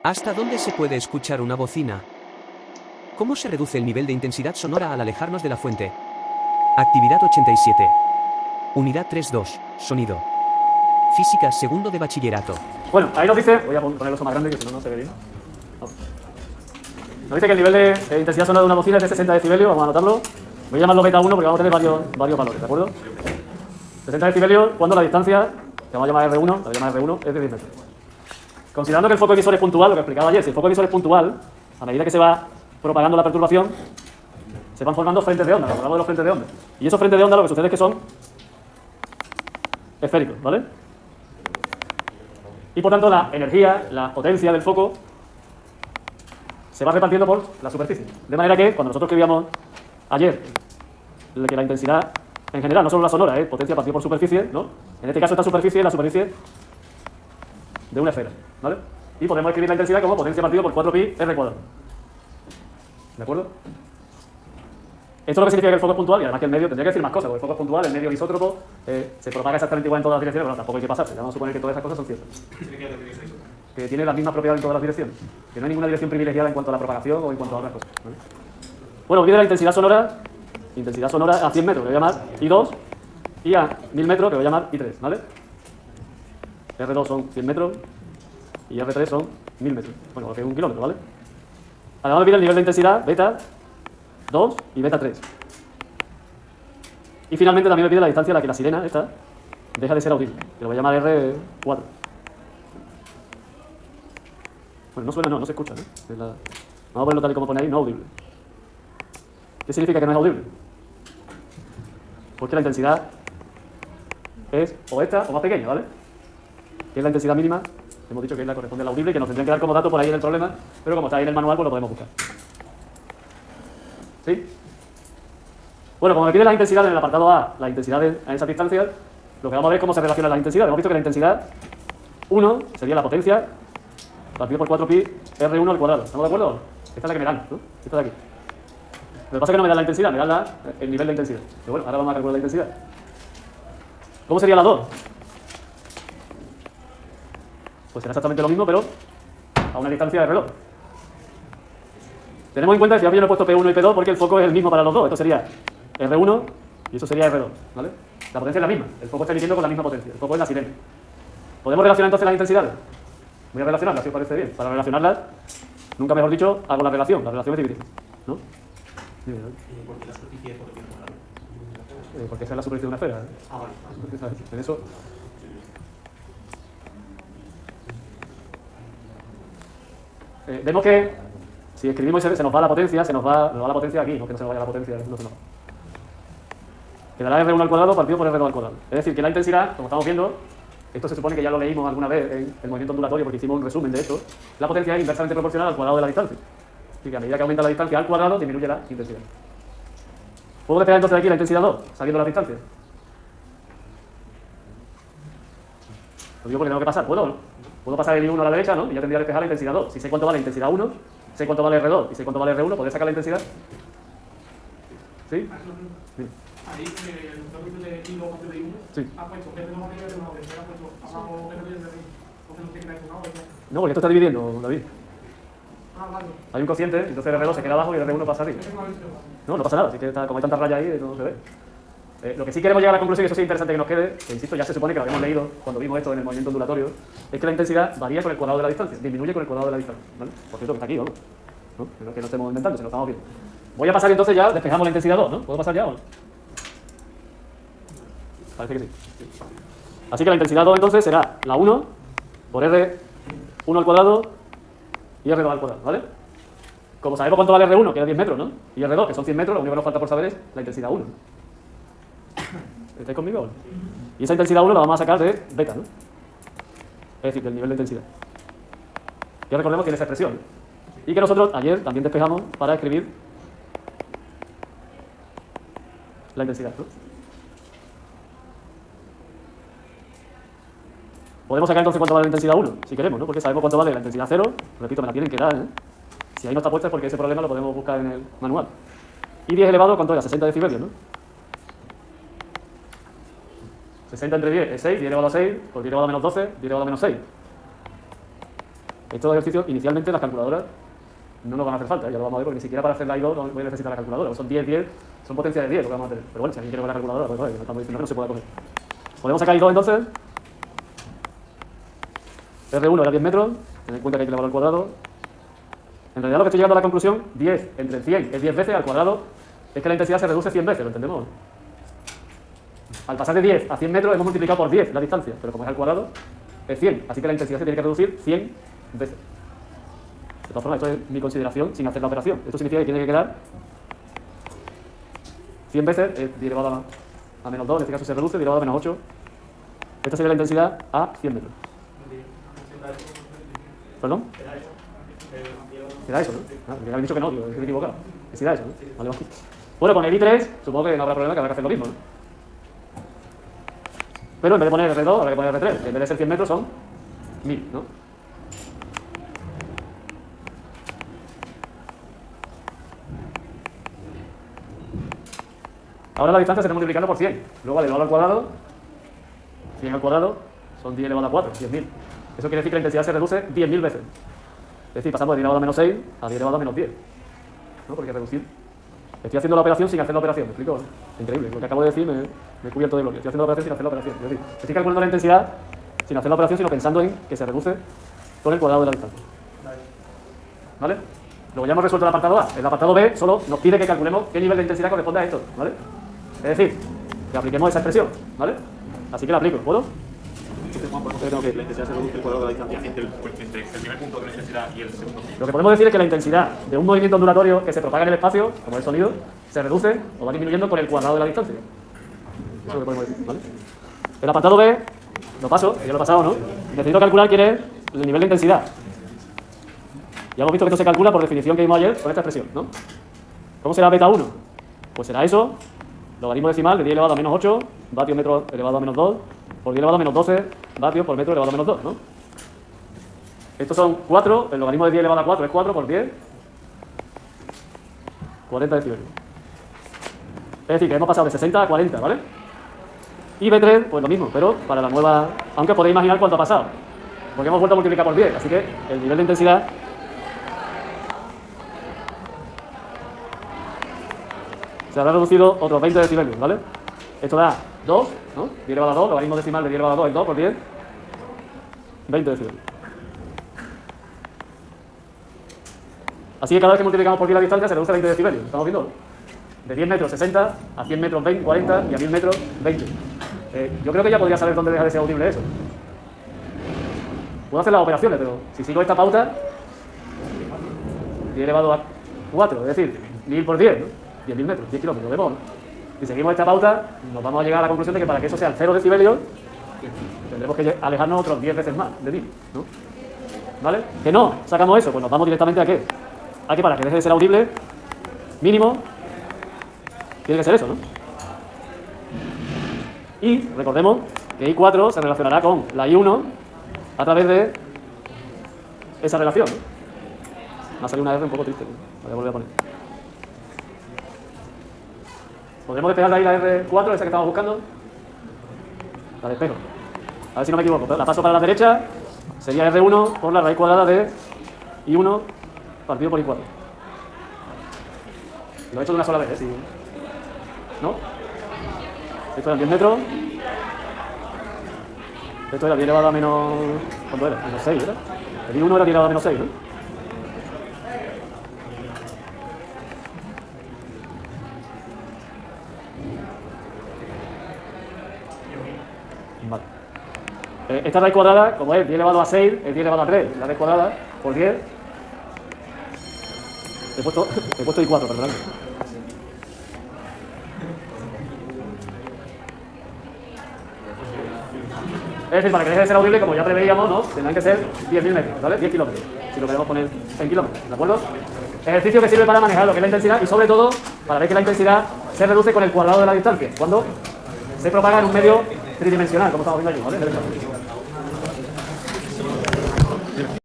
¿Hasta dónde se puede escuchar una bocina? ¿Cómo se reduce el nivel de intensidad sonora al alejarnos de la fuente? Actividad 87. Unidad 3.2. Sonido. Física, segundo de bachillerato. Bueno, ahí nos dice, voy a ponerlo más grande que si no, no se ve bien. No. Nos dice que el nivel de intensidad sonora de una bocina es de 60 decibelios, vamos a anotarlo. Voy a llamarlo beta 1 porque vamos a tener varios valores, ¿de acuerdo? 60 decibelios cuando la distancia, que vamos a llamar R1, la voy a llamar R1, es de 10 metros. Considerando que el foco emisor es puntual, lo que explicaba ayer, si el foco emisor es puntual, a medida que se va propagando la perturbación, se van formando frentes de onda, hablamos de los frentes de onda. Y esos frentes de onda lo que sucede es que son esféricos, ¿vale? Y por tanto la energía, la potencia del foco se va repartiendo por la superficie. De manera que cuando nosotros escribíamos ayer que la intensidad en general, no solo la sonora, potencia partida por superficie, ¿no? En este caso esta superficie es la superficie de una esfera, ¿vale? Y podemos escribir la intensidad como potencia partido por 4pi r cuadrado. ¿De acuerdo? Esto es lo que significa que el foco es puntual y además que el medio tendría que decir más cosas, porque el foco es puntual, el medio es isótropo, se propaga exactamente igual en todas las direcciones, pero tampoco hay que pasarse, vamos a suponer que todas esas cosas son ciertas. Que tiene las mismas propiedades en todas las direcciones, que no hay ninguna dirección privilegiada en cuanto a la propagación o en cuanto a otras cosas, ¿vale? Bueno, viene la intensidad sonora a 100 metros, que voy a llamar I2, y a 1000 metros, que voy a llamar I3, ¿vale? R2 son 100 metros y R3 son 1000 metros, bueno, lo que es 1 kilómetro, ¿vale? Además me pide el nivel de intensidad beta 2 y beta 3. Y finalmente también me pide la distancia a la que la sirena, esta, deja de ser audible, que lo voy a llamar R4. Bueno, no suena, no se escucha, ¿no? Vamos a ponerlo tal y como pone ahí, no audible. ¿Qué significa que no es audible? Porque la intensidad es o esta o más pequeña, ¿vale? Que es la intensidad mínima, hemos dicho que es la que corresponde al audible, que nos tendrían que dar como dato por ahí en el problema, pero como está ahí en el manual, pues lo podemos buscar. ¿Sí? Bueno, como me pide la intensidad en el apartado A, la intensidad a esa distancia, lo que vamos a ver es cómo se relaciona la intensidad. Hemos visto que la intensidad 1 sería la potencia partido por 4pi R1 al cuadrado. ¿Estamos de acuerdo? Esta es la que me dan, ¿no? Esta de aquí. Lo que pasa es que no me dan la intensidad, me dan el nivel de intensidad. Pero bueno, ahora vamos a calcular la intensidad. ¿Cómo sería la 2? Pues será exactamente lo mismo, pero a una distancia de reloj. Tenemos en cuenta que si yo no he puesto P1 y P2 porque el foco es el mismo para los dos. Esto sería R1 y eso sería R2, ¿vale? La potencia es la misma, el foco está emitiendo con la misma potencia, el foco es la sirena. ¿Podemos relacionar entonces las intensidades? Voy a relacionarlas, si os parece bien. Para relacionarlas, nunca mejor dicho, hago la relación es dividir, ¿no? ¿Y por qué la superficie es por qué no? Porque esa es la superficie de una esfera, ¿eh? Ah, vale. En eso... vemos que si escribimos y se nos va la potencia, nos va la potencia aquí, no que no se nos vaya la potencia, no se nos va. Quedará R1 al cuadrado partido por R2 al cuadrado. Es decir, que la intensidad, como estamos viendo, esto se supone que ya lo leímos alguna vez en el movimiento ondulatorio porque hicimos un resumen de esto, la potencia es inversamente proporcional al cuadrado de la distancia. Así que a medida que aumenta la distancia al cuadrado, disminuye la intensidad. ¿Puedo despejar entonces de aquí la intensidad 2, sabiendo la distancia? Lo digo porque tengo que pasar, ¿puedo o no? Puedo pasar el I1 a la derecha, ¿no? Y ya tendría que despejar la intensidad 2. Si sé cuánto vale la intensidad 1, sé cuánto vale R2 y sé cuánto vale R1, ¿podré sacar la intensidad? ¿Sí? Sí. Ahí, el tópico de I2 o de I1, Sí. ha puesto R2 arriba y R1 abajo, ha puesto abajo R2 y R1. Entonces no tiene que ver con nada. No, porque esto está dividiendo, David. Ah, vale. Hay un cociente, entonces R2 se queda abajo y R1 pasa arriba. No, no pasa nada, así que está, como hay tantas rayas ahí, no se ve. Lo que sí queremos llegar a la conclusión, y eso sí es interesante que nos quede, que insisto, ya se supone que lo habíamos leído cuando vimos esto en el movimiento ondulatorio, es que la intensidad varía con el cuadrado de la distancia, disminuye con el cuadrado de la distancia, ¿vale? Por cierto, que está aquí, vamos, ¿no? Pero que no estemos inventando, se lo estamos viendo. Voy a pasar entonces ya, despejamos la intensidad 2, ¿no? ¿Puedo pasar ya o no? Parece que sí. Así que la intensidad 2 entonces será la 1 por R1 al cuadrado y R2 al cuadrado, ¿vale? Como sabemos cuánto vale R1, que es 10 metros, ¿no? Y R2, que son 100 metros, lo único que nos falta por saber es la intensidad 1. ¿Estáis conmigo o no? Y esa intensidad 1 la vamos a sacar de beta, ¿no? Es decir, del nivel de intensidad. Ya recordemos que tiene esa expresión. Y que nosotros ayer también despejamos para escribir la intensidad, ¿no? Podemos sacar entonces cuánto vale la intensidad 1, si queremos, ¿no? Porque sabemos cuánto vale la intensidad 0. Repito, me la tienen que dar, ¿eh? Si ahí no está puesta es porque ese problema lo podemos buscar en el manual. Y 10 elevado, ¿cuánto era? 60 decibelios, ¿no? 60 entre 10 es 6, 10 elevado a 6, pues 10 elevado a menos 12, 10 elevado a menos 6. Estos ejercicios, inicialmente, las calculadoras no nos van a hacer falta, ya lo vamos a ver, porque ni siquiera para hacer la I2 no voy a necesitar la calculadora. Son 10, 10, son potencia de 10 lo que vamos a tener. Pero bueno, si alguien quiere ver la calculadora, pues vale, no estamos diciendo que no se pueda coger. Podemos sacar I2 entonces. R1 era 10 metros, tened en cuenta que hay que elevarlo al cuadrado. En realidad lo que estoy llegando a la conclusión, 10 entre 100 es 10 veces al cuadrado, es que la intensidad se reduce 100 veces, ¿lo entendemos? Al pasar de 10 a 100 metros hemos multiplicado por 10 la distancia, pero como es al cuadrado, es 100, así que la intensidad se tiene que reducir 100 veces. De todas formas, esto es mi consideración sin hacer la operación. Esto significa que tiene que quedar 100 veces 10 elevado a menos 2, en este caso se reduce, 10 elevado a menos 8. Esta sería la intensidad a 100 metros. ¿Perdón? Era eso, ¿no? Me habían dicho que no, tío, estoy equivocado. Que sí era eso, ¿no? Vale, vale. Bueno, con el I3 supongo que no habrá problema, que habrá que hacer lo mismo, ¿no? Pero en vez de poner R2, habrá que poner R3. En vez de ser 100 metros son 1000, ¿no? Ahora la distancia se está multiplicando por 100. Luego al elevado al cuadrado, 100 al cuadrado, son 10 elevado a 4, 10.000. Eso quiere decir que la intensidad se reduce 10.000 veces. Es decir, pasamos de 10 elevado a menos 6 a 10 elevado a menos 10. ¿No? Porque reducir. Estoy haciendo la operación sin hacer la operación, ¿me explico? Increíble. Lo que acabo de decir me he cubierto de gloria. Estoy haciendo la operación sin hacer la operación. Es decir, estoy calculando la intensidad sin hacer la operación, sino pensando en que se reduce con el cuadrado de la distancia. ¿Vale? Luego ya hemos resuelto el apartado A. El apartado B solo nos pide que calculemos qué nivel de intensidad corresponde a esto. ¿Vale? Es decir, que apliquemos esa expresión. ¿Vale? Así que la aplico. ¿Puedo? La intensidad se reduce el cuadrado de la distancia entre el primer punto de la intensidad y el segundo punto. Lo que podemos decir es que la intensidad de un movimiento ondulatorio que se propaga en el espacio, como el sonido, se reduce o va disminuyendo con el cuadrado de la distancia. Eso es lo que podemos decir, ¿vale? El apartado B, lo paso, ya lo he pasado, ¿no? Necesito calcular quién es el nivel de intensidad. Ya hemos visto que esto se calcula por definición que vimos ayer con esta expresión, ¿no? ¿Cómo será beta 1? Pues será eso, logaritmo decimal de 10 elevado a menos 8, vatios metro elevado a menos 2, por 10 elevado a menos 12 vatios por metro elevado a menos 2, ¿no? Estos son 4, el logaritmo de 10 elevado a 4 es 4 por 10, 40 decibelios. Es decir, que hemos pasado de 60 a 40, ¿vale? Y B3, pues lo mismo, pero para la nueva... Aunque podéis imaginar cuánto ha pasado, porque hemos vuelto a multiplicar por 10, así que el nivel de intensidad se habrá reducido otros 20 decibelios, ¿vale? Esto da 2, ¿no? 10 elevado a 2, logaritmo decimal de 10 elevado a 2 es 2 por 10, 20 decibelios. Así que cada vez que multiplicamos por 10 la distancia se reduce 20 decibelios, ¿estamos viendo? De 10 metros 60, a 100 metros 20, 40 y a 1000 metros 20. Yo creo que ya podría saber dónde deja de ser audible eso. Puedo hacer las operaciones, pero si sigo esta pauta, 10 elevado a 4, es decir, 1000 por 10, ¿no? 10.000 metros, 10 kilómetros, ¿vemos? Si seguimos esta pauta, nos vamos a llegar a la conclusión de que para que eso sea el 0 decibelios, tendremos que alejarnos otros 10 veces más de 1000, ¿no? ¿Vale? Que no, sacamos eso, pues nos vamos directamente a qué? A que para que deje de ser audible, mínimo, tiene que ser eso, ¿no? Y recordemos que I4 se relacionará con la I1 a través de esa relación, ¿no? Me ha salido una R un poco triste, ¿no? Voy a volver a poner. ¿Podremos despejar de ahí la R4, esa que estamos buscando? La despejo. A ver si no me equivoco. La paso para la derecha, sería R1 por la raíz cuadrada de I1 partido por I4. Lo he hecho de una sola vez, ¿eh? Sí. ¿No? Esto era 10 metros. Esto era 10 elevado a menos... ¿Cuánto era? Menos 6, ¿verdad? El I1 era 10 elevado a menos 6, ¿no? Vale. Esta raíz cuadrada, como es 10 elevado a 6, es 10 elevado a 3. La raíz cuadrada por 10. He puesto I4, perdón. Es decir, para que deje de ser audible, como ya preveíamos, ¿no? Tendrán que ser 10.000 metros, ¿vale? 10 kilómetros. Si lo queremos poner en kilómetros, ¿de acuerdo? Ejercicio que sirve para manejar lo que es la intensidad y, sobre todo, para ver que la intensidad se reduce con el cuadrado de la distancia, cuando se propaga en un medio tridimensional, como estamos viendo aquí, ¿vale?